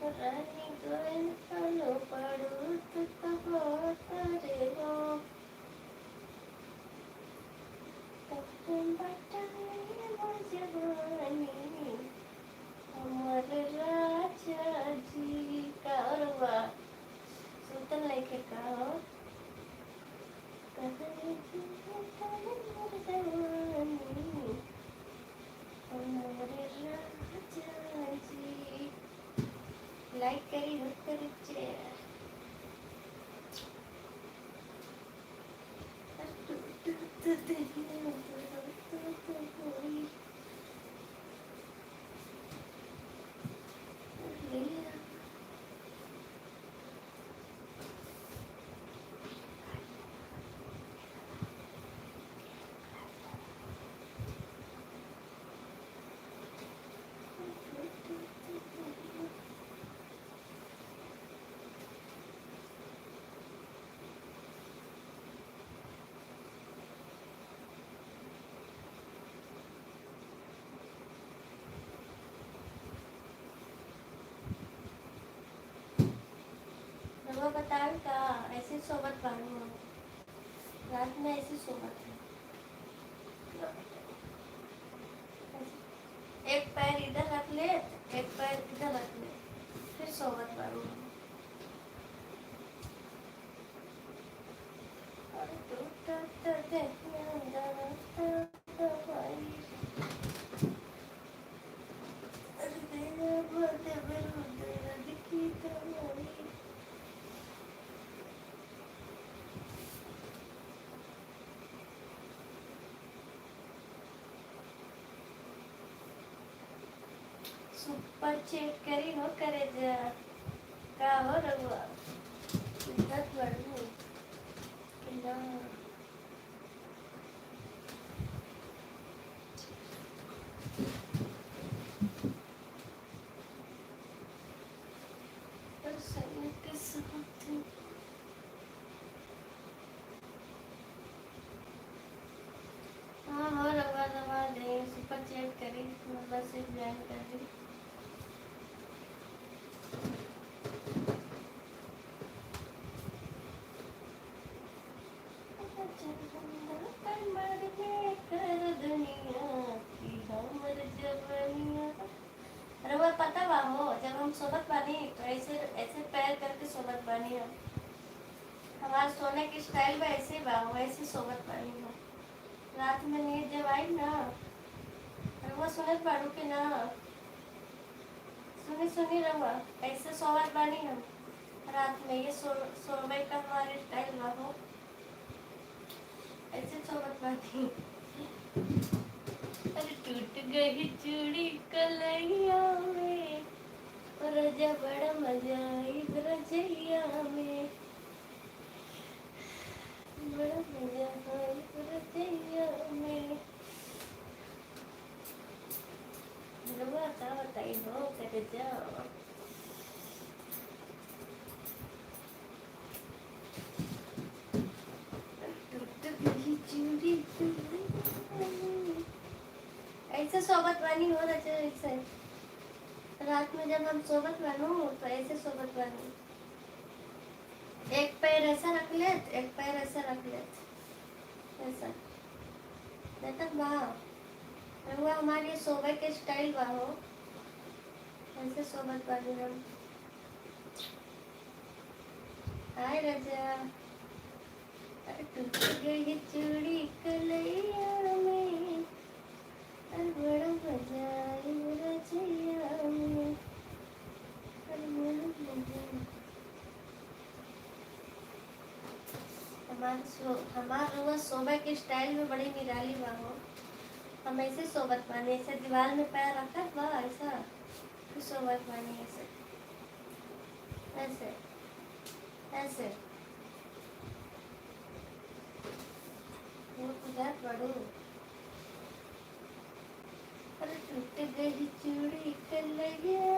रानी को इन्फालो पड़ू तो बहुत रे वो तुम बताए मुझे जवानी अमर राजा जी का और वाह सुल्तान लेके का कहीं अमर जवानी अमर राजा जी लाइक करी हो कर रवा बताओ का ऐसे सोबत बानू रात में ऐसे सोबत है एक पैर इधर रख ले एक पैर इधर रख ले फिर सोबत बानू सुपर चेक करी हो करे जा का हो रहुआ इज्जत बढ़ू कि ना पर सही के साथ हाँ हो रहुआ रवा दे सुपर चेक करी बस ज्वाइन कर दी रवा पता बा हो जब हम सोबत बानी तो ऐसे ऐसे पैर करके सोबत बानी हम हमारे सोने की स्टाइल में ऐसे बा हो ऐसे सोबत बानी हो रात में नींद जब आई ना रवा सुनत बाड़ू के ना सुनी सुनी रवा ऐसे सोबत बानी हम रात में ये सोने का हमारे स्टाइल बा हो ऐसे सोबत बानी अरे टूट गई चूड़ी कलैया में रजा बड़ा मजा आई रजैया में बड़ा मजा आई रजैया में रवा का बताई हो कर जाओ टूट गई चूड़ी कलैया में ऐसे सोबत बानी हो रहा है ऐसे रात में जब हम सोबत बनू तो ऐसे सोबत बनू एक पैर ऐसा रख ले एक पैर ऐसा रख ले ऐसा तक बा रहुआ हमारी सोबे के स्टाइल बा हो ऐसे सोबत बनू हम हाय रजा अरे टूट गई चूड़ी कलैया में अरे बड़ा मजा आई रजैया में अरे बड़ा मजा हमार रउआ सोबे के स्टाइल में बड़ी निराली बा हो हम ऐसे सोबत बानी ऐसे दीवार में पैर रखत बा ऐसा फिर सोबत बानी ऐसे ऐसे ऐसे वो तुझात बड़ू अरे टूट गई चूड़ी कलैया